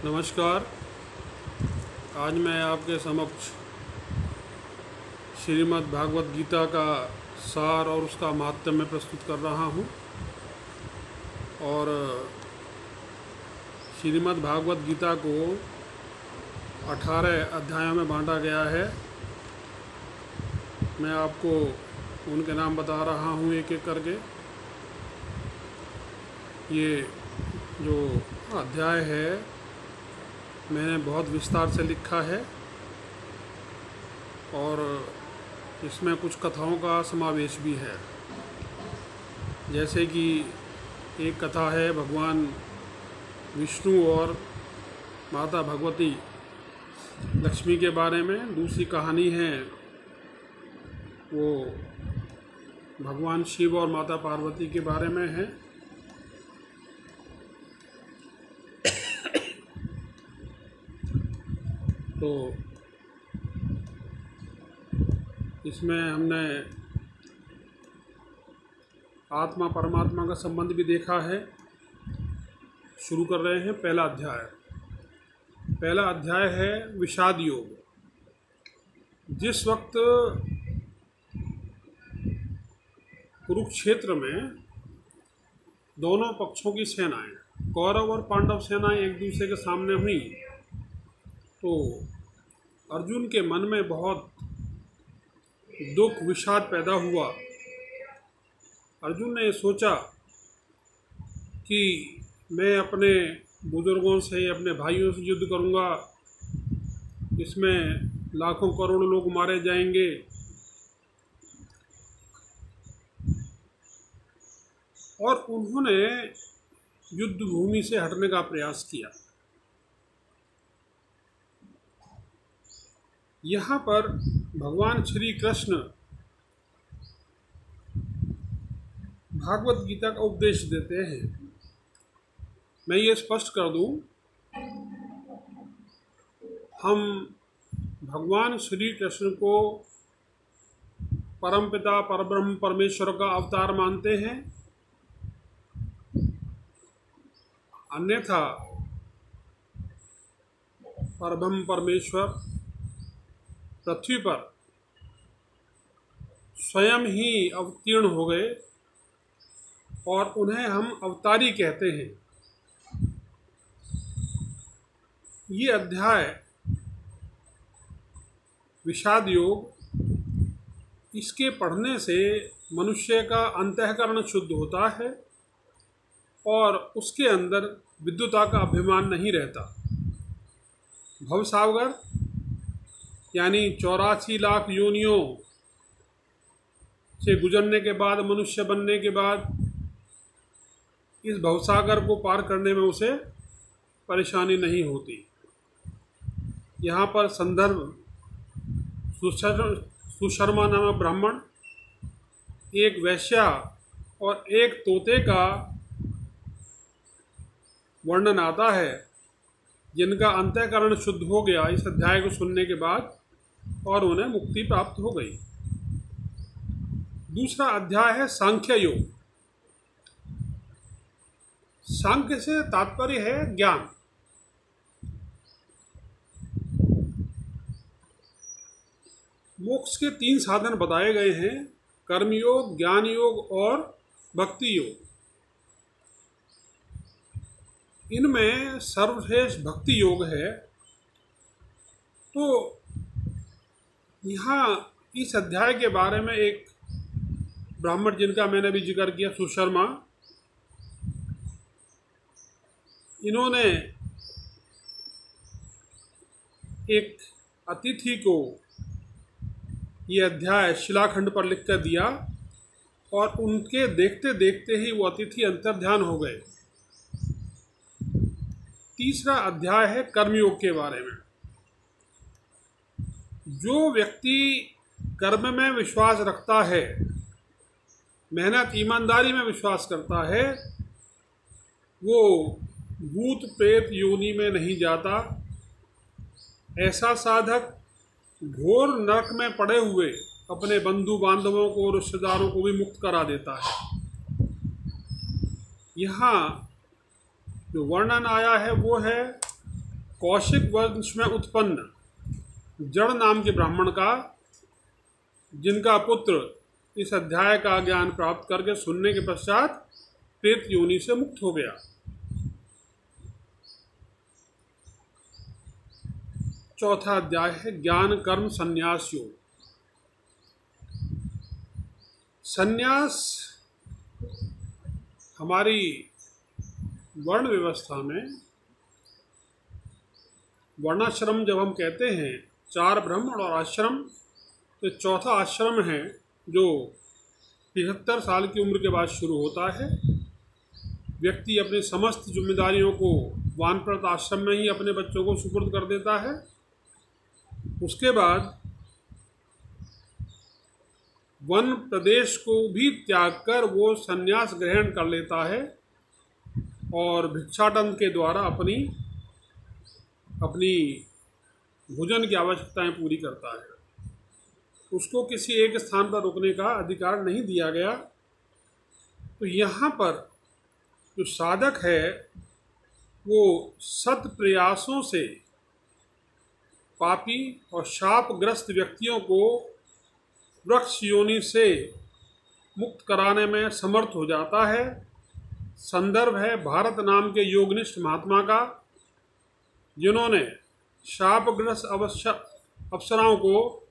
नमस्कार। आज मैं आपके समक्ष श्रीमद् भागवत गीता का सार और उसका माहात्म्य प्रस्तुत कर रहा हूँ। और श्रीमद् भागवत गीता को 18 अध्यायों में बांटा गया है। मैं आपको उनके नाम बता रहा हूँ एक एक करके। ये जो अध्याय है मैंने बहुत विस्तार से लिखा है और इसमें कुछ कथाओं का समावेश भी है। जैसे कि एक कथा है भगवान विष्णु और माता भगवती लक्ष्मी के बारे में। दूसरी कहानी है वो भगवान शिव और माता पार्वती के बारे में है। तो इसमें हमने आत्मा परमात्मा का संबंध भी देखा है। शुरू कर रहे हैं पहला अध्याय। पहला अध्याय है विषाद योग। जिस वक्त कुरुक्षेत्र में दोनों पक्षों की सेनाएं कौरव और पांडव सेनाएं एक दूसरे के सामने हुई तो अर्जुन के मन में बहुत दुख विषाद पैदा हुआ। अर्जुन ने सोचा कि मैं अपने बुजुर्गों से अपने भाइयों से युद्ध करूंगा, इसमें लाखों करोड़ों लोग मारे जाएंगे। और उन्होंने युद्ध भूमि से हटने का प्रयास किया। यहाँ पर भगवान श्री कृष्ण भागवत गीता का उपदेश देते हैं। मैं ये स्पष्ट कर दूं, हम भगवान श्री कृष्ण को परमपिता परब्रह्म परमेश्वर का अवतार मानते हैं। अन्यथा परब्रह्म परमेश्वर पृथ्वी पर स्वयं ही अवतीर्ण हो गए और उन्हें हम अवतारी कहते हैं। ये अध्याय विषाद योग, इसके पढ़ने से मनुष्य का अंतःकरण शुद्ध होता है और उसके अंदर विद्युता का अभिमान नहीं रहता। भवसागर यानी 84 लाख योनियों से गुजरने के बाद, मनुष्य बनने के बाद, इस भवसागर को पार करने में उसे परेशानी नहीं होती। यहाँ पर संदर्भ सुशर्मा नामक ब्राह्मण, एक वैश्या और एक तोते का वर्णन आता है, जिनका अंतःकरण शुद्ध हो गया इस अध्याय को सुनने के बाद और उन्हें मुक्ति प्राप्त हो गई। दूसरा अध्याय है सांख्य योग। सांख्य से तात्पर्य है ज्ञान। मोक्ष के 3 साधन बताए गए हैं, कर्मयोग, ज्ञान योग और भक्ति योग। इनमें सर्वश्रेष्ठ भक्ति योग है। तो यहाँ इस अध्याय के बारे में एक ब्राह्मण, जिनका मैंने भी जिक्र किया, सुशर्मा, इन्होंने एक अतिथि को ये अध्याय शिलाखंड पर लिख कर दिया और उनके देखते देखते ही वो अतिथि अंतर्ध्यान हो गए। तीसरा अध्याय है कर्मयोग के बारे में। जो व्यक्ति कर्म में विश्वास रखता है, मेहनत ईमानदारी में विश्वास करता है, वो भूत प्रेत योनि में नहीं जाता। ऐसा साधक घोर नरक में पड़े हुए अपने बंधु बांधवों को, रिश्तेदारों को भी मुक्त करा देता है। यहाँ जो वर्णन आया है वो है कौशिक वंश में उत्पन्न जड़ नाम के ब्राह्मण का, जिनका पुत्र इस अध्याय का ज्ञान प्राप्त करके सुनने के पश्चात प्रेत योनि से मुक्त हो गया। चौथा अध्याय है ज्ञान कर्म संन्यास योग। संन्यास हमारी वर्ण व्यवस्था में, वर्णाश्रम जब हम कहते हैं, 4 ब्राह्मण और आश्रम, तो चौथा आश्रम है जो 75 साल की उम्र के बाद शुरू होता है। व्यक्ति अपनी समस्त जिम्मेदारियों को वानप्रस्थ आश्रम में ही अपने बच्चों को सुपुर्द कर देता है। उसके बाद वन प्रदेश को भी त्याग कर वो संन्यास ग्रहण कर लेता है और भिक्षाटन के द्वारा अपनी भोजन की आवश्यकताएं पूरी करता है। उसको किसी एक स्थान पर रुकने का अधिकार नहीं दिया गया। तो यहाँ पर जो साधक है वो सत प्रयासों से पापी और शापग्रस्त व्यक्तियों को वृक्ष योनि से मुक्त कराने में समर्थ हो जाता है। संदर्भ है भारत नाम के योगनिष्ठ महात्मा का, जिन्होंने शापग्रस्त अप्सराओं को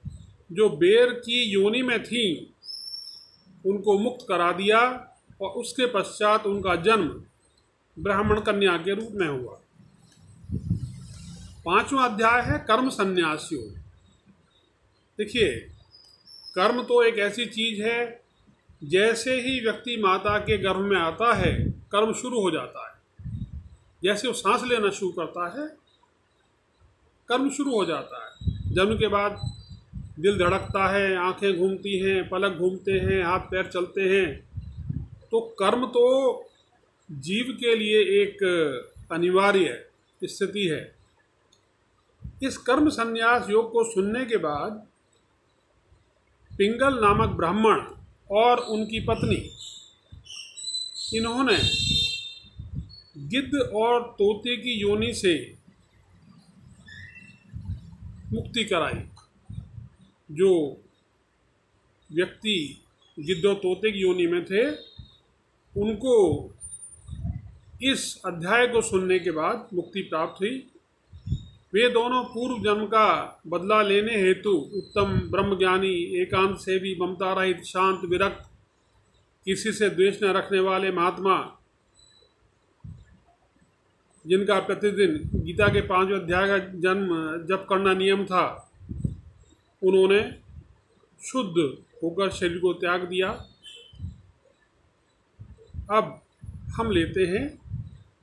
जो बेर की योनि में थी उनको मुक्त करा दिया और उसके पश्चात उनका जन्म ब्राह्मण कन्या के रूप में हुआ। 5वां अध्याय है कर्म संन्यास योग। देखिए, कर्म तो एक ऐसी चीज है, जैसे ही व्यक्ति माता के गर्भ में आता है कर्म शुरू हो जाता है। जैसे वो सांस लेना शुरू करता है कर्म शुरू हो जाता है। जन्म के बाद दिल धड़कता है, आंखें घूमती हैं, पलक घूमते हैं, हाथ पैर चलते हैं। तो कर्म तो जीव के लिए एक अनिवार्य स्थिति है। इस कर्म संन्यास योग को सुनने के बाद पिंगल नामक ब्राह्मण और उनकी पत्नी, इन्होंने गिद्ध और तोते की योनि से मुक्ति कराई। जो व्यक्ति गिद्ध और तोते की योनि में थे उनको इस अध्याय को सुनने के बाद मुक्ति प्राप्त हुई। वे दोनों पूर्व जन्म का बदला लेने हेतु उत्तम ब्रह्मज्ञानी, एकांत सेवी, ममता रहित, शांत, विरक्त, किसी से द्वेष न रखने वाले महात्मा, जिनका प्रतिदिन गीता के 5वें अध्याय का जप करना नियम था, उन्होंने शुद्ध होकर शरीर को त्याग दिया। अब हम लेते हैं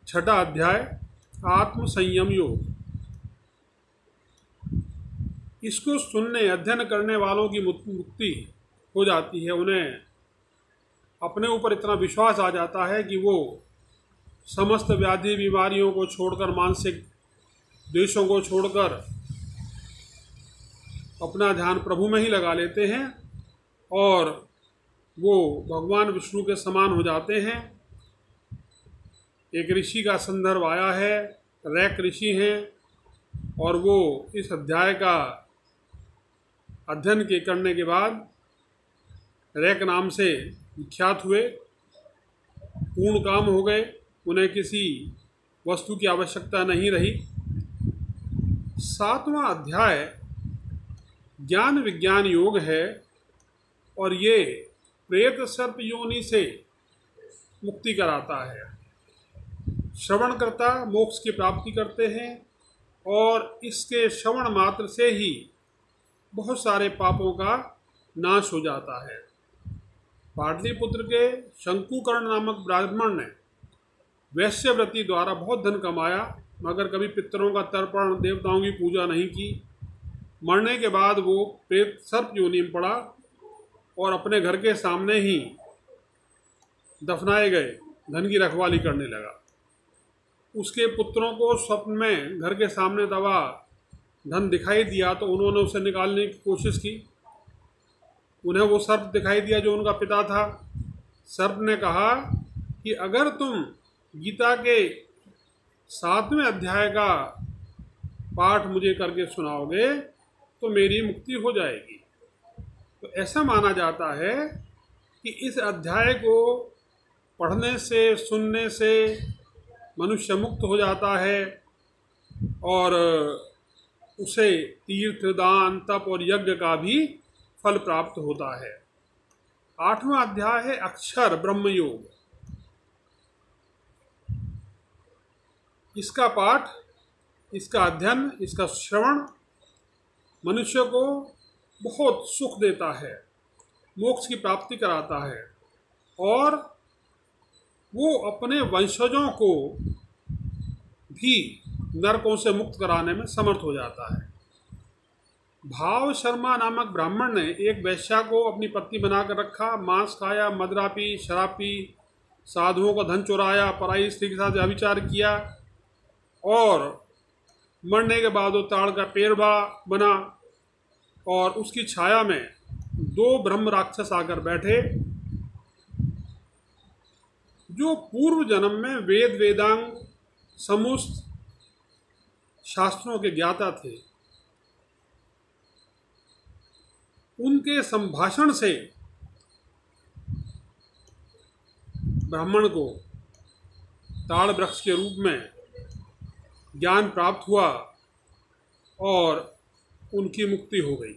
6ठा अध्याय आत्म संयम योग। इसको सुनने अध्ययन करने वालों की मुक्ति हो जाती है। उन्हें अपने ऊपर इतना विश्वास आ जाता है कि वो समस्त व्याधि बीमारियों को छोड़कर, मानसिक द्वेषों को छोड़कर अपना ध्यान प्रभु में ही लगा लेते हैं और वो भगवान विष्णु के समान हो जाते हैं। एक ऋषि का संदर्भ आया है, रैक ऋषि हैं, और वो इस अध्याय का अध्ययन करने के बाद रैक नाम से विख्यात हुए, पूर्ण काम हो गए, उन्हें किसी वस्तु की आवश्यकता नहीं रही। 7वां अध्याय ज्ञान विज्ञान योग है और ये प्रेत सर्प योनि से मुक्ति कराता है। श्रवणकर्ता मोक्ष की प्राप्ति करते हैं और इसके श्रवण मात्र से ही बहुत सारे पापों का नाश हो जाता है। पाटलिपुत्र के शंकुकर्ण नामक ब्राह्मण ने वैश्यव्रती द्वारा बहुत धन कमाया, मगर कभी पितरों का तर्पण, देवताओं की पूजा नहीं की। मरने के बाद वो प्रेत सर्प योनि में पड़ा और अपने घर के सामने ही दफनाए गए धन की रखवाली करने लगा। उसके पुत्रों को स्वप्न में घर के सामने दबा धन दिखाई दिया तो उन्होंने उसे निकालने की कोशिश की। उन्हें वो सर्प दिखाई दिया जो उनका पिता था। सर्प ने कहा कि अगर तुम गीता के 7वें अध्याय का पाठ मुझे करके सुनाओगे तो मेरी मुक्ति हो जाएगी। तो ऐसा माना जाता है कि इस अध्याय को पढ़ने से, सुनने से मनुष्य मुक्त हो जाता है और उसे तीर्थ, दान, तप और यज्ञ का भी फल प्राप्त होता है। 8वां अध्याय है अक्षर ब्रह्म योग। इसका पाठ, इसका अध्ययन, इसका श्रवण मनुष्य को बहुत सुख देता है, मोक्ष की प्राप्ति कराता है और वो अपने वंशजों को भी नरकों से मुक्त कराने में समर्थ हो जाता है। भाव शर्मा नामक ब्राह्मण ने एक वैश्या को अपनी पत्नी बनाकर रखा, मांस खाया, मदिरा पी, शराब पी, साधुओं का धन चुराया, पराई स्त्री के साथ व्यभिचार किया और मरने के बाद वो ताड़ का पेड़ बना और उसकी छाया में 2 ब्रह्म राक्षस आकर बैठे जो पूर्व जन्म में वेद वेदांग समस्त शास्त्रों के ज्ञाता थे। उनके संभाषण से ब्राह्मण को ताड़ वृक्ष के रूप में ज्ञान प्राप्त हुआ और उनकी मुक्ति हो गई।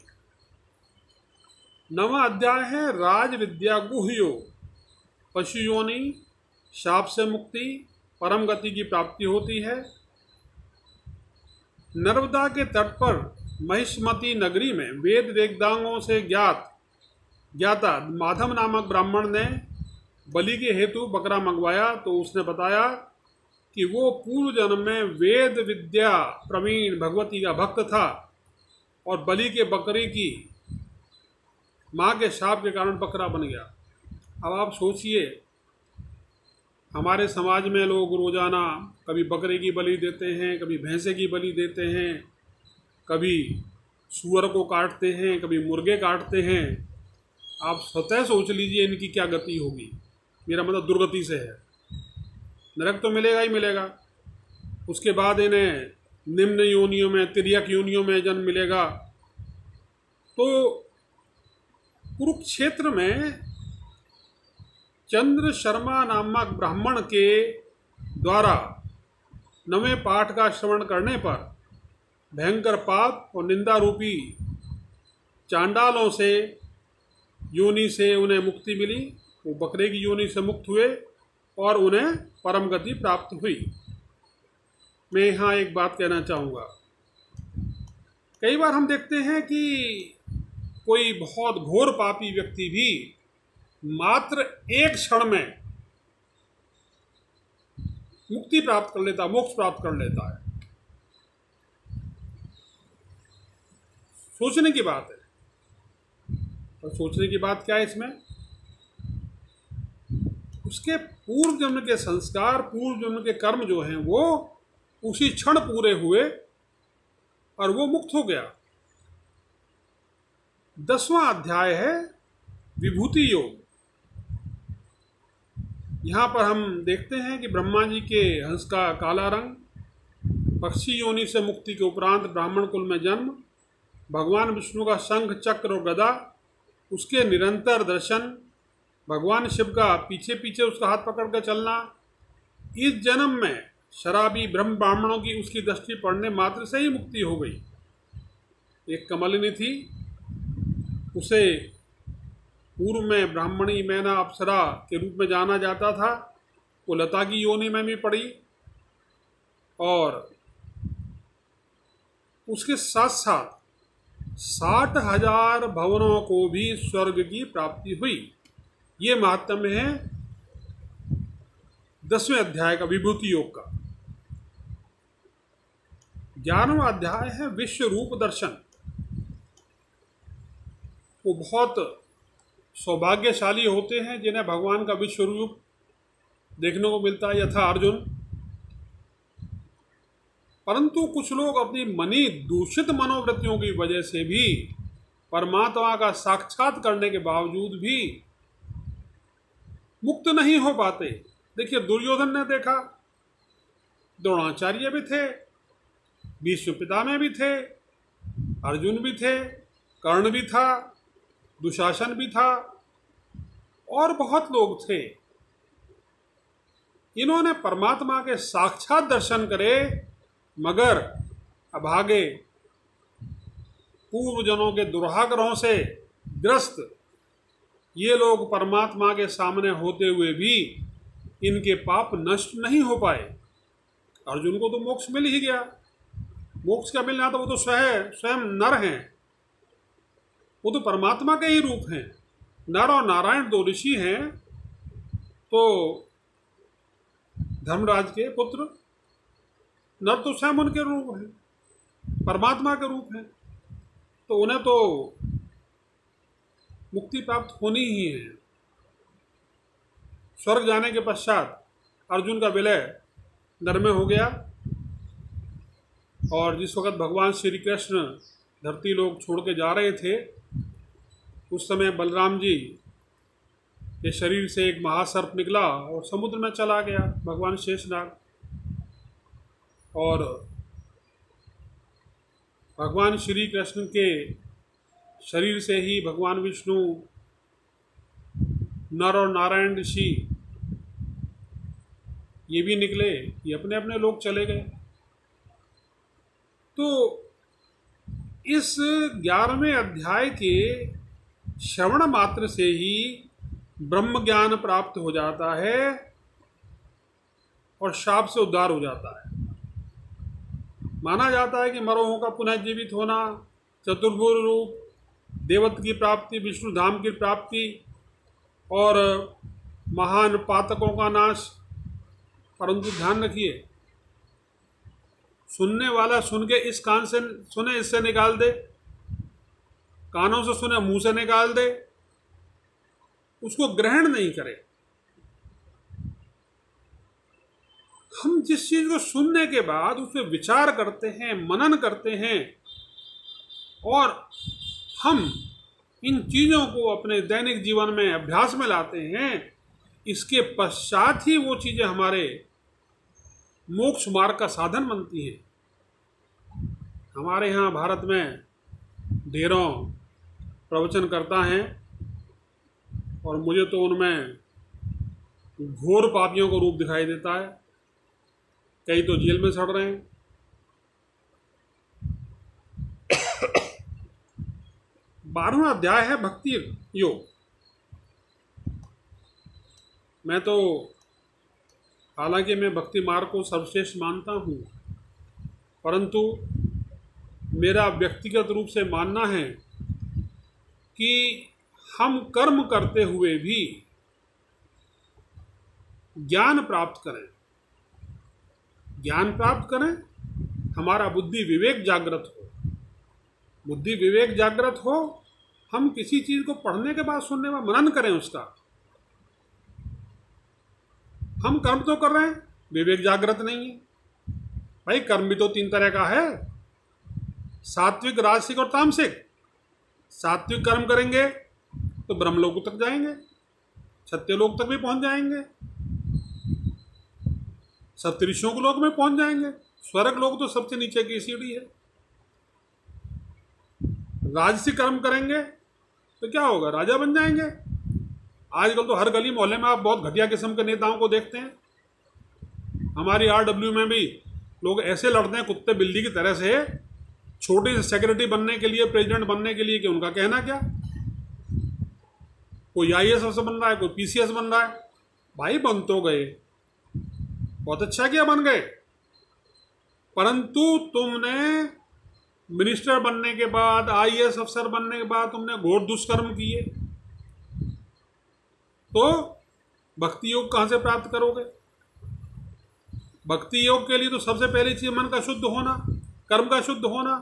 9वां अध्याय है राज विद्या गुह योग। पशु योनि, शाप से मुक्ति, परम गति की प्राप्ति होती है। नर्मदा के तट पर महिष्मती नगरी में वेद वेदांगों से ज्ञाता माधव नामक ब्राह्मण ने बलि के हेतु बकरा मंगवाया तो उसने बताया कि वो पूर्व जन्म में वेद विद्या प्रवीण भगवती का भक्त था और बलि के बकरी की माँ के शाप के कारण बकरा बन गया। अब आप सोचिए, हमारे समाज में लोग रोजाना कभी बकरे की बलि देते हैं, कभी भैंसे की बलि देते हैं, कभी सूअर को काटते हैं, कभी मुर्गे काटते हैं। आप स्वतः सोच लीजिए इनकी क्या गति होगी। मेरा मतलब दुर्गति से है। नरक तो मिलेगा ही मिलेगा, उसके बाद इन्हें निम्न योनियों में, तिर्यक योनियों में जन्म मिलेगा। तो कुरुक्षेत्र में चंद्र शर्मा नामक ब्राह्मण के द्वारा 9वें पाठ का श्रवण करने पर भयंकर पाप और निंदा रूपी चांडालों से योनि से उन्हें मुक्ति मिली। वो बकरे की योनि से मुक्त हुए और उन्हें परम गति प्राप्त हुई। मैं यहाँ एक बात कहना चाहूँगा, कई बार हम देखते हैं कि कोई बहुत घोर पापी व्यक्ति भी मात्र एक क्षण में मुक्ति प्राप्त कर लेता, मोक्ष प्राप्त कर लेता है। सोचने की बात है। और सोचने की बात क्या है इसमें? उसके पूर्व जन्म के संस्कार, पूर्व जन्म के कर्म जो हैं वो उसी क्षण पूरे हुए और वो मुक्त हो गया। 10वां अध्याय है विभूति योग। यहाँ पर हम देखते हैं कि ब्रह्मा जी के हंस का काला रंग, पक्षी योनि से मुक्ति के उपरांत ब्राह्मण कुल में जन्म, भगवान विष्णु का शंख, चक्र और गदा, उसके निरंतर दर्शन, भगवान शिव का पीछे पीछे उसका हाथ पकड़ कर चलना, इस जन्म में शराबी ब्रह्म ब्राह्मणों की उसकी दृष्टि पड़ने मात्र से ही मुक्ति हो गई। एक कमलिनी थी, उसे पूर्व में ब्राह्मणी, मैना, अप्सरा के रूप में जाना जाता था। वो लता की योनि में भी पड़ी और उसके साथ साथ 60,000 भवनों को भी स्वर्ग की प्राप्ति हुई। ये महात्म्य है 10वें अध्याय का, विभूति योग का। 11वां अध्याय है विश्व रूप दर्शन। वो बहुत सौभाग्यशाली होते हैं जिन्हें भगवान का विश्व रूप देखने को मिलता है, यथा अर्जुन। परंतु कुछ लोग अपनी मनी दूषित मनोवृत्तियों की वजह से भी परमात्मा का साक्षात करने के बावजूद भी मुक्त नहीं हो पाते। देखिए, दुर्योधन ने देखा, द्रोणाचार्य भी थे, भीष्म पिता में भी थे, अर्जुन भी थे, कर्ण भी था, दुशासन भी था और बहुत लोग थे। इन्होंने परमात्मा के साक्षात दर्शन करे, मगर अभागे पूर्वजनों के दुराग्रहों से ग्रस्त ये लोग परमात्मा के सामने होते हुए भी इनके पाप नष्ट नहीं हो पाए। अर्जुन को तो मोक्ष मिल ही गया, मोक्ष क्या मिलना था, वो तो स्वयं नर हैं, वो तो परमात्मा के ही रूप हैं। नर और नारायण दो ऋषि हैं, तो धर्मराज के पुत्र नर तो स्वयं उनके रूप हैं, परमात्मा के रूप हैं, तो उन्हें तो मुक्ति प्राप्त होनी ही है। स्वर्ग जाने के पश्चात अर्जुन का विलय नर में हो गया, और जिस वक्त भगवान श्री कृष्ण धरती लोक छोड़ के जा रहे थे, उस समय बलराम जी के शरीर से एक महासर्प निकला और समुद्र में चला गया, भगवान शेषनाग। और भगवान श्री कृष्ण के शरीर से ही भगवान विष्णु, नर और नारायण ऋषि ये भी निकले, ये अपने अपने लोग चले गए। तो इस 11वें अध्याय के श्रवण मात्र से ही ब्रह्म ज्ञान प्राप्त हो जाता है और शाप से उद्धार हो जाता है। माना जाता है कि मरोहों का पुनः जीवित होना, चतुर्भुज रूप, देवत्व की प्राप्ति, विष्णु धाम की प्राप्ति और महान पातकों का नाश। परंतु ध्यान रखिए, सुनने वाला सुन के इस कान से सुने, इससे निकाल दे, कानों से सुने मुंह से निकाल दे, उसको ग्रहण नहीं करे। हम जिस चीज को सुनने के बाद उस पर विचार करते हैं, मनन करते हैं, और हम इन चीजों को अपने दैनिक जीवन में अभ्यास में लाते हैं, इसके पश्चात ही वो चीजें हमारे मोक्ष मार्ग का साधन बनती हैं। हमारे यहाँ भारत में ढेरों प्रवचन करता है, और मुझे तो उनमें घोर पापियों का रूप दिखाई देता है। कई तो जेल में सड़ रहे हैं। 12वां अध्याय है भक्ति योग। मैं तो हालांकि मैं भक्ति मार्ग को सर्वश्रेष्ठ मानता हूँ, परंतु मेरा व्यक्तिगत रूप से मानना है कि हम कर्म करते हुए भी ज्ञान प्राप्त करें, ज्ञान प्राप्त करें, हमारा बुद्धि विवेक जागृत हो। बुद्धि विवेक जागृत हो, हम किसी चीज को पढ़ने के बाद सुनने में मनन करें उसका। हम कर्म तो कर रहे हैं, विवेक जागृत नहीं है। भाई कर्म भी तो 3 तरह का है, सात्विक, राजसिक और तामसिक। सात्विक कर्म करेंगे तो ब्रह्मलोक तक जाएंगे, सत्यलोक तक भी पहुंच जाएंगे, सप्तऋषियों के लोक में पहुंच जाएंगे। स्वर्ग लोक तो सबसे नीचे की सीढ़ी है। राजसिक कर्म करेंगे तो क्या होगा, राजा बन जाएंगे। आजकल तो हर गली मोहल्ले में आप बहुत घटिया किस्म के नेताओं को देखते हैं। हमारी RW में भी लोग ऐसे लड़ते हैं कुत्ते बिल्ली की तरह से, छोटे सेक्रेटरी बनने के लिए, प्रेसिडेंट बनने के लिए, कि उनका कहना क्या, कोई IAS अफसर बन रहा है, कोई PCS बन रहा है। भाई बन तो गए, बहुत अच्छा किया, बन गए, परंतु तुमने मिनिस्टर बनने के बाद, IAS अफसर बनने के बाद तुमने घोर दुष्कर्म किए, तो भक्ति योग कहां से प्राप्त करोगे। भक्ति योग के लिए तो सबसे पहली चीज मन का शुद्ध होना, कर्म का शुद्ध होना,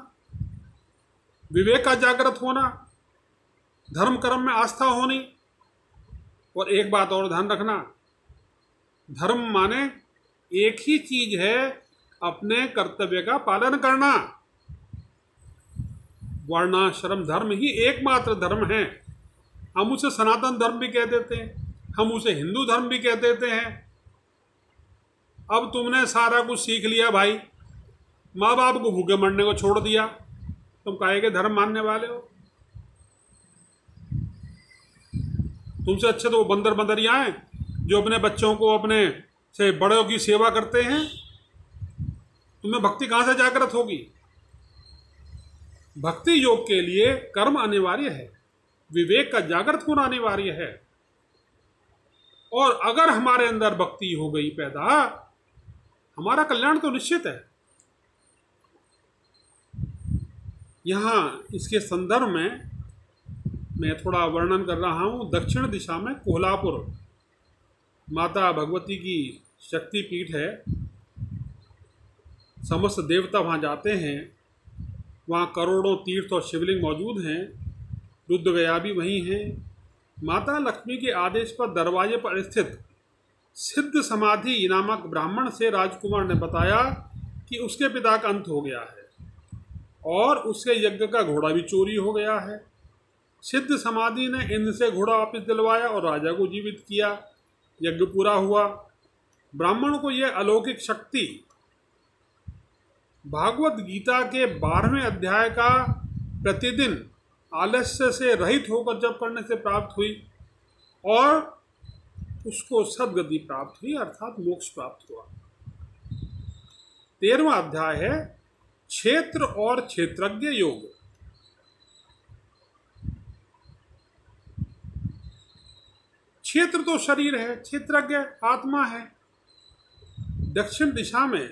विवेक का जागृत होना, धर्म कर्म में आस्था होनी। और एक बात और ध्यान रखना, धर्म माने एक ही चीज है, अपने कर्तव्य का पालन करना। वर्णाश्रम धर्म ही एकमात्र धर्म है। हम उसे सनातन धर्म भी कह देते हैं, हम उसे हिंदू धर्म भी कह देते हैं। अब तुमने सारा कुछ सीख लिया भाई, माँ बाप को भूखे मरने को छोड़ दिया, तुम काहे के धर्म मानने वाले हो? तुमसे अच्छे तो वो बंदर बंदरियां हैं जो अपने बच्चों को अपने से बड़ों की सेवा करते हैं। तुम्हें भक्ति कहाँ से जागृत होगी? भक्ति योग के लिए कर्म अनिवार्य है, विवेक का जागृत होना अनिवार्य है। और अगर हमारे अंदर भक्ति हो गई पैदा, हमारा कल्याण तो निश्चित है। यहाँ इसके संदर्भ में मैं थोड़ा वर्णन कर रहा हूँ। दक्षिण दिशा में कोल्हापुर माता भगवती की शक्ति पीठ है। समस्त देवता वहाँ जाते हैं। वहाँ करोड़ों तीर्थ और शिवलिंग मौजूद हैं। रुद्रगया भी वहीं है। माता लक्ष्मी के आदेश पर दरवाजे पर स्थित सिद्ध समाधि नामक ब्राह्मण से राजकुमार ने बताया कि उसके पिता का अंत हो गया है और उसके यज्ञ का घोड़ा भी चोरी हो गया है। सिद्ध समाधि ने इंद्र से घोड़ा वापस दिलवाया और राजा को जीवित किया। यज्ञ पूरा हुआ। ब्राह्मण को यह अलौकिक शक्ति भागवत गीता के 12वें अध्याय का प्रतिदिन आलस्य से रहित होकर जप करने से प्राप्त हुई और उसको सद्गति प्राप्त हुई, अर्थात मोक्ष प्राप्त हुआ। 13वां अध्याय है क्षेत्र और क्षेत्रज्ञ योग। क्षेत्र तो शरीर है, क्षेत्रज्ञ आत्मा है। दक्षिण दिशा में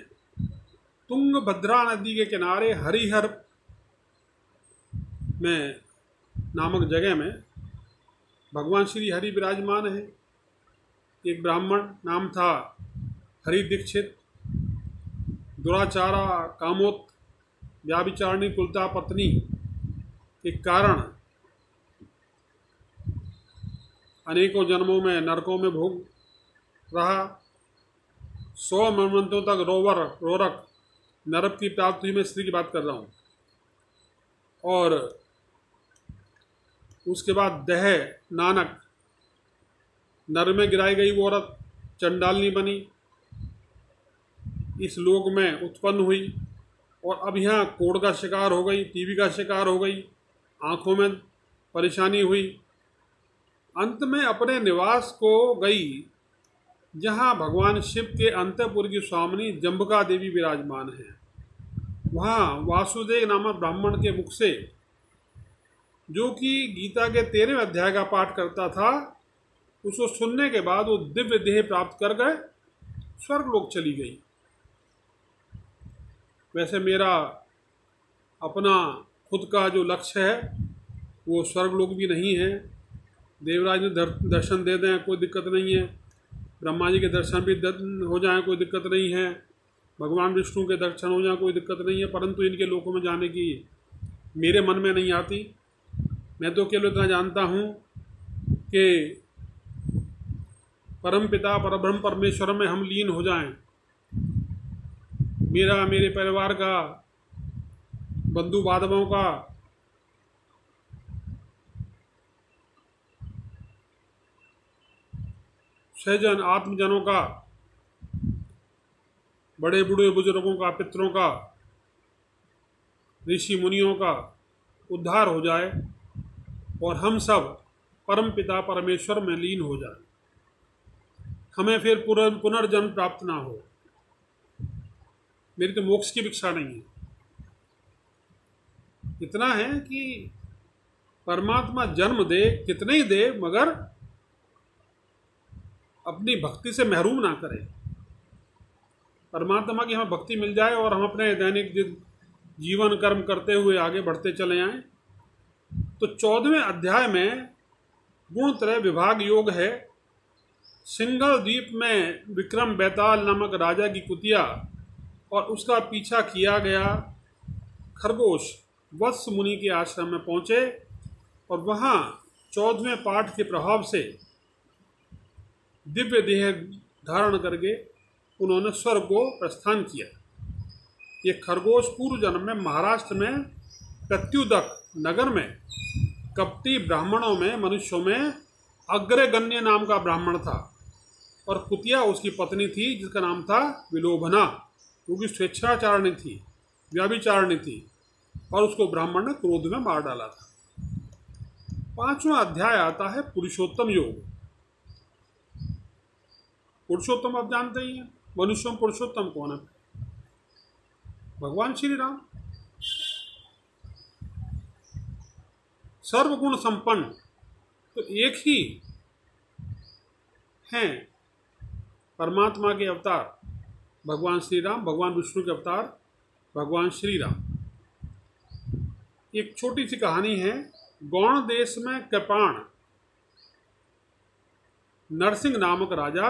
तुंगभद्रा नदी के किनारे हरिहर में नामक जगह में भगवान श्री हरि विराजमान है। एक ब्राह्मण नाम था हरि दीक्षित, दुराचारा कामोत व्याभिचारिणी कुलता पत्नी के कारण अनेकों जन्मों में नरकों में भोग रहा। 100 मन्वंतों तक रोरक नरक की प्राप्ति हुई। मैं स्त्री की बात कर रहा हूँ। और उसके बाद दह नानक नर में गिराई गई वो औरत चंडालनी बनी, इस लोक में उत्पन्न हुई और अब यहाँ कोढ़ का शिकार हो गई, टीबी का शिकार हो गई, आंखों में परेशानी हुई। अंत में अपने निवास को गई जहाँ भगवान शिव के अंतःपुर की स्वामिनी जम्बिका देवी विराजमान है। वहाँ वासुदेव नामक ब्राह्मण के मुख से, जो कि गीता के 13वें अध्याय का पाठ करता था, उसको सुनने के बाद वो दिव्य देह प्राप्त कर गए, स्वर्गलोक चली गई। वैसे मेरा अपना खुद का जो लक्ष्य है वो स्वर्गलोक भी नहीं है। देवराज ने दर्शन दे दें कोई दिक्कत नहीं है, ब्रह्मा जी के दर्शन भी हो जाएं कोई दिक्कत नहीं है, भगवान विष्णु के दर्शन हो जाएं कोई दिक्कत नहीं है, परंतु इनके लोकों में जाने की मेरे मन में नहीं आती। मैं तो केवल इतना जानता हूँ कि परम पिता परब्रह्म परमेश्वर में हम लीन हो जाएं। मेरे परिवार का, बंधु बांधवों का सहजन आत्मजनों का, बड़े बूढ़े बुजुर्गों का, पितरों का, ऋषि मुनियों का उद्धार हो जाए और हम सब परम पिता परमेश्वर में लीन हो जाए, हमें फिर पुनर्जन्म प्राप्त ना हो। मेरी तो मोक्ष की भिक्षा नहीं है। इतना है कि परमात्मा जन्म दे, कितने ही दे, मगर अपनी भक्ति से महरूम ना करे। परमात्मा की हमें भक्ति मिल जाए और हम अपने दैनिक जीवन कर्म करते हुए आगे बढ़ते चले आएं। तो 14वें अध्याय में गुणत्रय विभाग योग है। सिंगल द्वीप में विक्रम बैताल नामक राजा की कुतिया और उसका पीछा किया गया खरगोश वत्स मुनि के आश्रम में पहुँचे और वहाँ 14वें पाठ के प्रभाव से दिव्य देह धारण करके उन्होंने स्वर्ग को प्रस्थान किया। ये खरगोश पूर्व जन्म में महाराष्ट्र में प्रत्युदक नगर में कपटी ब्राह्मणों में, मनुष्यों में अग्रगण्य नाम का ब्राह्मण था और कुतिया उसकी पत्नी थी जिसका नाम था विलोभना, वो भी स्वेच्छाचारिणी थी। व्यभिचारिणी थी और उसको ब्राह्मण ने क्रोध में मार डाला था। 5वां अध्याय आता है पुरुषोत्तम योग। पुरुषोत्तम आप जानते ही हैं, मनुष्यों में पुरुषोत्तम कौन है? भगवान श्री राम। सर्वगुण संपन्न तो एक ही हैं, परमात्मा के अवतार भगवान श्री राम, भगवान विष्णु के अवतार भगवान श्री राम। एक छोटी सी कहानी है। गौण देश में कृपाण नरसिंह नामक राजा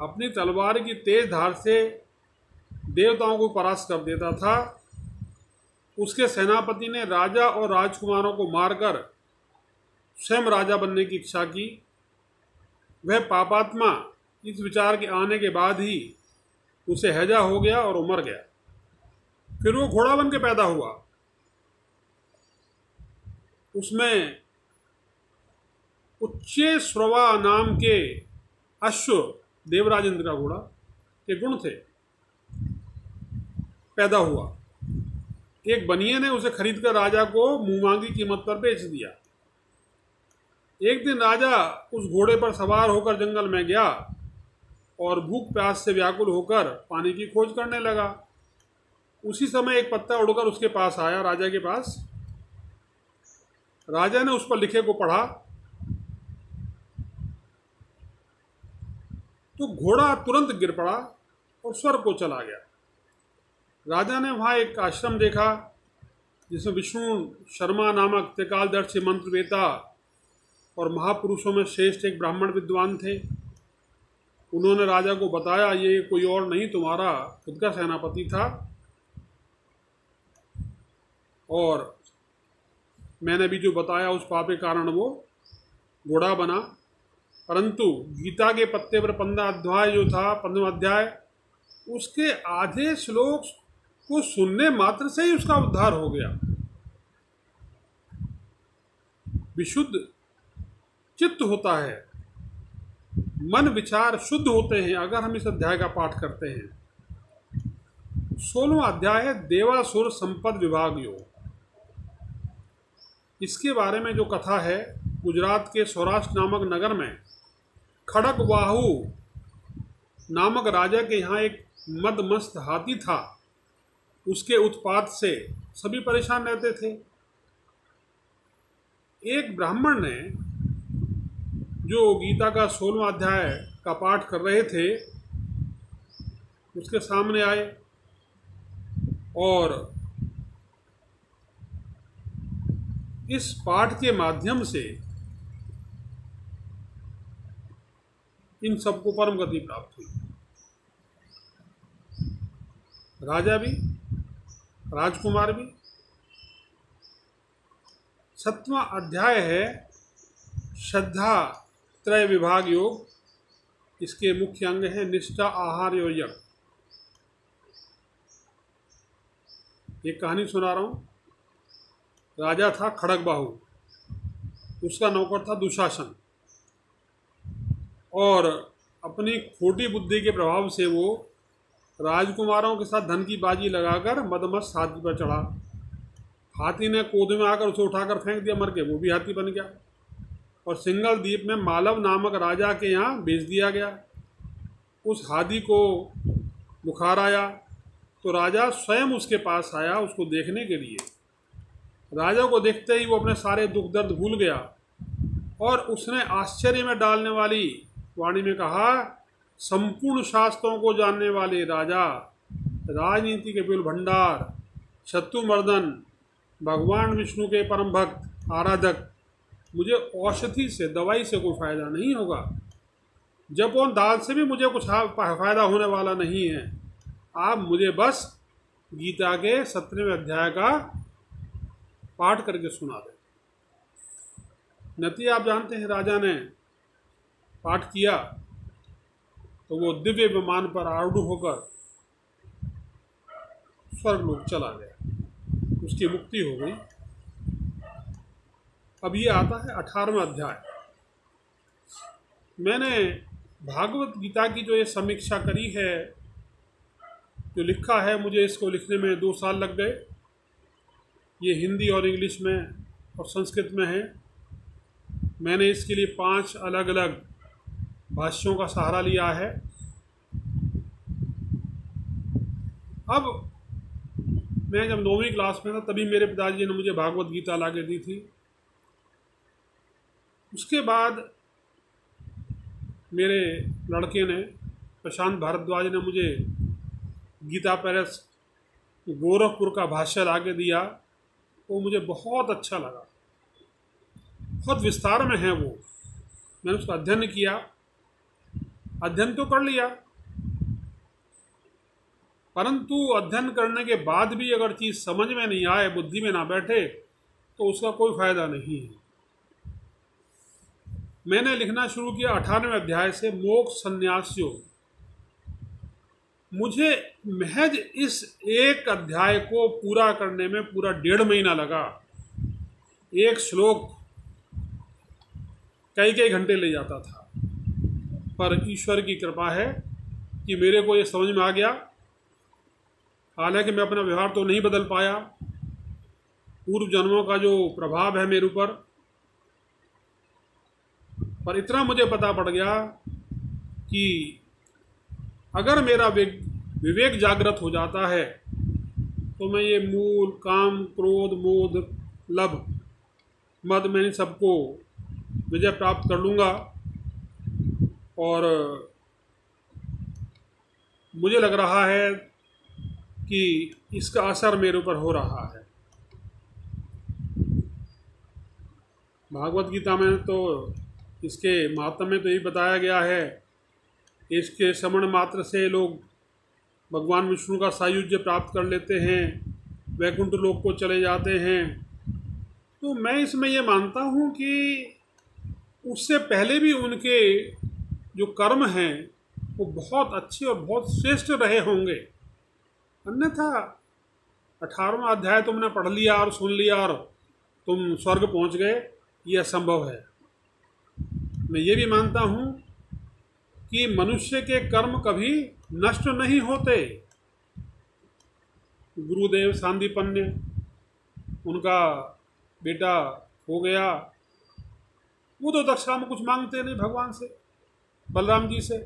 अपनी तलवार की तेज धार से देवताओं को परास्त कर देता था। उसके सेनापति ने राजा और राजकुमारों को मारकर स्वयं राजा बनने की इच्छा की। वह पापात्मा इस विचार के आने के बाद ही उसे हैजा हो गया और वो मर गया। फिर वो घोड़ा बन के पैदा हुआ। उसमें उच्चे श्रवा नाम के अश्व, देवराज इंद्र का घोड़ा, के गुण थे। पैदा हुआ। एक बनिए ने उसे खरीदकर राजा को मुंहमांगी कीमत पर बेच दिया। एक दिन राजा उस घोड़े पर सवार होकर जंगल में गया और भूख प्यास से व्याकुल होकर पानी की खोज करने लगा। उसी समय एक पत्ता उड़कर उसके पास आया, राजा के पास। राजा ने उस पर लिखे को पढ़ा तो घोड़ा तुरंत गिर पड़ा और स्वर्ग को चला गया। राजा ने वहाँ एक आश्रम देखा जिसमें विष्णु शर्मा नामक त्रिकालदर्शी मंत्रवेता और महापुरुषों में श्रेष्ठ एक ब्राह्मण विद्वान थे। उन्होंने राजा को बताया, ये कोई और नहीं, तुम्हारा खुद का सेनापति था और मैंने भी जो बताया उस पाप के कारण वो घोड़ा बना। परंतु गीता के पत्ते पर 15 अध्याय जो था, 15वां अध्याय, उसके आधे श्लोक को सुनने मात्र से ही उसका उद्धार हो गया। विशुद्ध चित्त होता है, मन विचार शुद्ध होते हैं अगर हम इस अध्याय का पाठ करते हैं। 16वां अध्याय है देवासुर संपद विभाग योग। इसके बारे में जो कथा है, गुजरात के सौराष्ट्र नामक नगर में खड़गवाहू नामक राजा के यहाँ एक मदमस्त हाथी था। उसके उत्पात से सभी परेशान रहते थे। एक ब्राह्मण ने, जो गीता का 16वां अध्याय का पाठ कर रहे थे, उसके सामने आए और इस पाठ के माध्यम से इन सबको परम गति प्राप्त हुई। राजा भी, राजकुमार भी। 7वां अध्याय है श्रद्धा त्रय विभाग योग। इसके मुख्य अंग है निष्ठा, आहार और यज्ञ। एक कहानी सुना रहा हूँ। राजा था खड़गबाहू, उसका नौकर था दुशासन, और अपनी खोटी बुद्धि के प्रभाव से वो राजकुमारों के साथ धन की बाजी लगाकर मदमस्त हाथी पर चढ़ा। हाथी ने क्रोध में आकर उसे उठाकर फेंक दिया, मर के वो भी हाथी बन गया और सिंगल द्वीप में मालव नामक राजा के यहाँ बेच दिया गया। उस हाथी को बुखार आया तो राजा स्वयं उसके पास आया उसको देखने के लिए। राजा को देखते ही वो अपने सारे दुख दर्द भूल गया और उसने आश्चर्य में डालने वाली वाणी में कहा, संपूर्ण शास्त्रों को जानने वाले राजा, राजनीति के बिल भंडार, शत्रुमर्दन, भगवान विष्णु के परम भक्त आराधक, मुझे औषधि से, दवाई से कोई फ़ायदा नहीं होगा। जब और दाल से भी मुझे कुछ फ़ायदा होने वाला नहीं है। आप मुझे बस गीता के 17वें अध्याय का पाठ करके सुना दें। नतीजा आप जानते हैं, राजा ने पाठ किया तो वो दिव्य विमान पर आरूढ़ होकर स्वर्गलोक चला गया, उसकी मुक्ति हो गई। अब ये आता है 18वां अध्याय। मैंने भागवत गीता की जो ये समीक्षा करी है जो लिखा है, मुझे इसको लिखने में 2 साल लग गए। ये हिंदी और इंग्लिश में और संस्कृत में है। मैंने इसके लिए 5 अलग अलग भाष्यों का सहारा लिया है। अब मैं जब 9वीं क्लास में था तभी मेरे पिताजी ने मुझे भागवत गीता ला के दी थी। उसके बाद मेरे लड़के ने, प्रशांत भारद्वाज ने, मुझे गीता प्रेस गोरखपुर का भाष्य ला के दिया। वो मुझे बहुत अच्छा लगा। बहुत विस्तार में है वो। मैंने उसका अध्ययन किया, अध्ययन तो कर लिया, परंतु अध्ययन करने के बाद भी अगर चीज़ समझ में नहीं आए, बुद्धि में ना बैठे, तो उसका कोई फायदा नहीं है। मैंने लिखना शुरू किया 98वें अध्याय से, मोक्ष संन्यास योग। मुझे महज इस एक अध्याय को पूरा करने में पूरा 1.5 महीना लगा। एक श्लोक कई घंटे ले जाता था, पर ईश्वर की कृपा है कि मेरे को ये समझ में आ गया। हालांकि मैं अपना व्यवहार तो नहीं बदल पाया, पूर्व जन्मों का जो प्रभाव है मेरे ऊपर, पर इतना मुझे पता पड़ गया कि अगर मेरा विवेक जागृत हो जाता है तो मैं ये मूल काम, क्रोध, मोद, लभ, मद में इन सबको विजय प्राप्त कर लूँगा। और मुझे लग रहा है कि इसका असर मेरे ऊपर हो रहा है। भागवत गीता में तो इसके महात्म्य में तो यही बताया गया है कि इसके श्रवण मात्र से लोग भगवान विष्णु का सायुज्य प्राप्त कर लेते हैं, वैकुंठ लोक को चले जाते हैं। तो मैं इसमें ये मानता हूँ कि उससे पहले भी उनके जो कर्म हैं वो बहुत अच्छे और बहुत श्रेष्ठ रहे होंगे। अन्यथा 18वां अध्याय तुमने पढ़ लिया और सुन लिया और तुम स्वर्ग पहुँच गए, ये असंभव है। मैं ये भी मानता हूँ कि मनुष्य के कर्म कभी नष्ट नहीं होते। गुरुदेव सांदीपन्य, उनका बेटा हो गया, वो तो दक्षिणा में कुछ मांगते नहीं भगवान से, बलराम जी से।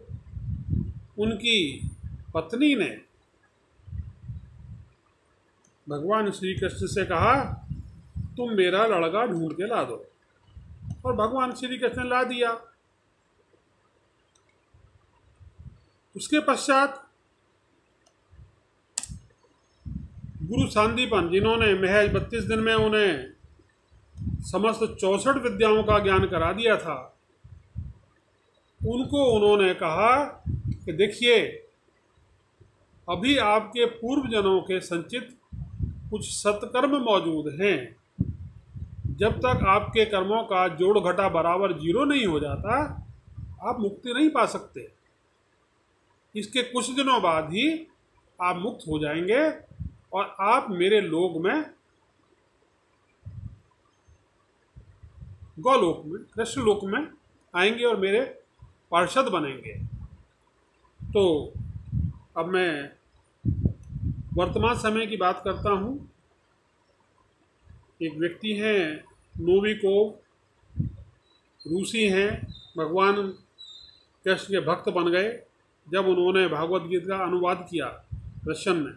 उनकी पत्नी ने भगवान श्री कृष्ण से कहा, तुम मेरा लड़का ढूंढ के ला दो, और भगवान श्री कृष्ण ने ला दिया। उसके पश्चात गुरु सांदीपन, जिन्होंने महज 32 दिन में उन्हें समस्त 64 विद्याओं का ज्ञान करा दिया था, उनको उन्होंने कहा कि देखिए, अभी आपके पूर्व जन्मों के संचित कुछ सत्कर्म मौजूद हैं। जब तक आपके कर्मों का जोड़ घटा बराबर 0 नहीं हो जाता, आप मुक्ति नहीं पा सकते। इसके कुछ दिनों बाद ही आप मुक्त हो जाएंगे और आप मेरे लोक में, गौलोक में, कृष्ण लोक में आएंगे और मेरे पार्षद बनेंगे। तो अब मैं वर्तमान समय की बात करता हूँ। एक व्यक्ति हैं नोविकोव, रूसी हैं, भगवान कृष्ण के भक्त बन गए जब उन्होंने भागवत गीता का अनुवाद किया रशियन में।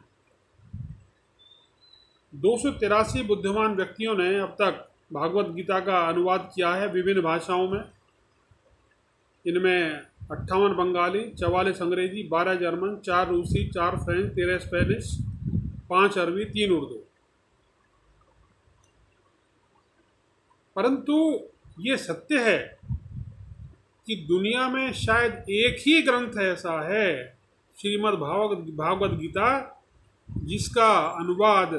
283 बुद्धिमान व्यक्तियों ने अब तक भागवत गीता का अनुवाद किया है विभिन्न भाषाओं में। इनमें 58 बंगाली, 44 अंग्रेजी, 12 जर्मन, 4 रूसी, 4 फ्रेंच, 13 स्पेनिश, 5 अरबी, 3 उर्दू। परंतु ये सत्य है कि दुनिया में शायद एक ही ग्रंथ ऐसा है, श्रीमद् भागवत गीता, जिसका अनुवाद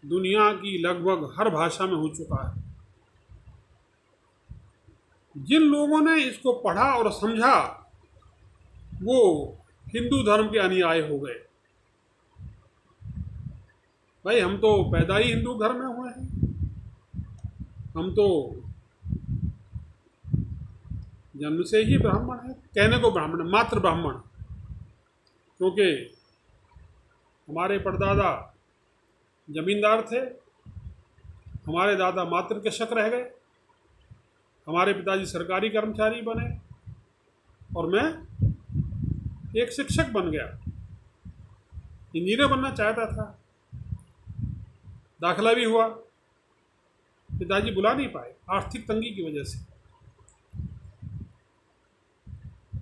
दुनिया की लगभग हर भाषा में हो चुका है। जिन लोगों ने इसको पढ़ा और समझा वो हिंदू धर्म के अनुयायी हो गए। भाई, हम तो पैदा ही हिंदू घर में हुए हैं। हम तो जन्म से ही ब्राह्मण है, कहने को ब्राह्मण, मात्र ब्राह्मण, क्योंकि हमारे परदादा जमींदार थे, हमारे दादा मातृ कृषक रह गए, हमारे पिताजी सरकारी कर्मचारी बने और मैं एक शिक्षक बन गया। इंजीनियर बनना चाहता था, दाखिला भी हुआ, पिताजी बुला नहीं पाए आर्थिक तंगी की वजह से।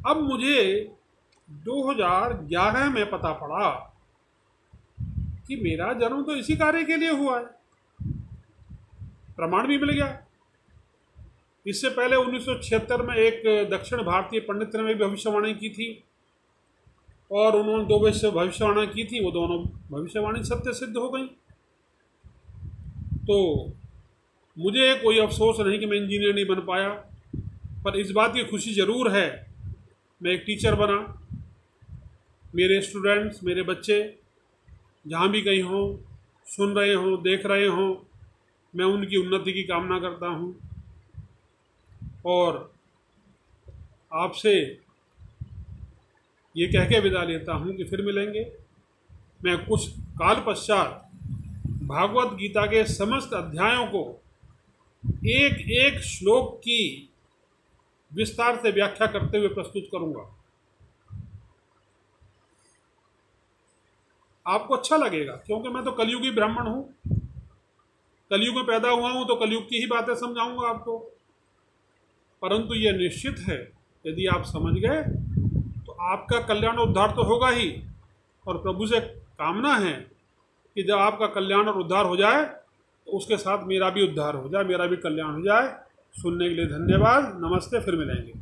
अब मुझे 2011 में पता पड़ा कि मेरा जन्म तो इसी कार्य के लिए हुआ है, प्रमाण भी मिल गया। इससे पहले 1976 में एक दक्षिण भारतीय पंडित ने भी भविष्यवाणी की थी और उन्होंने 2 भविष्यवाणी की थी, वो दोनों भविष्यवाणी सत्य सिद्ध हो गई। तो मुझे कोई अफसोस नहीं कि मैं इंजीनियर नहीं बन पाया, पर इस बात की खुशी ज़रूर है मैं एक टीचर बना। मेरे स्टूडेंट्स, मेरे बच्चे जहाँ भी कहीं हों, सुन रहे हों, देख रहे हों, मैं उनकी उन्नति की कामना करता हूँ। और आपसे ये कह के विदा लेता हूँ कि फिर मिलेंगे। मैं कुछ काल पश्चात भागवत गीता के समस्त अध्यायों को एक एक श्लोक की विस्तार से व्याख्या करते हुए प्रस्तुत करूँगा। आपको अच्छा लगेगा, क्योंकि मैं तो कलयुगी ब्राह्मण हूँ, कलयुग में पैदा हुआ हूँ, तो कलयुग की ही बातें समझाऊंगा आपको। परंतु ये निश्चित है, यदि आप समझ गए तो आपका कल्याण उद्धार तो होगा ही। और प्रभु से कामना है कि जब आपका कल्याण और उद्धार हो जाए तो उसके साथ मेरा भी उद्धार हो जाए, मेरा भी कल्याण हो जाए। सुनने के लिए धन्यवाद। नमस्ते, फिर मिलेंगे।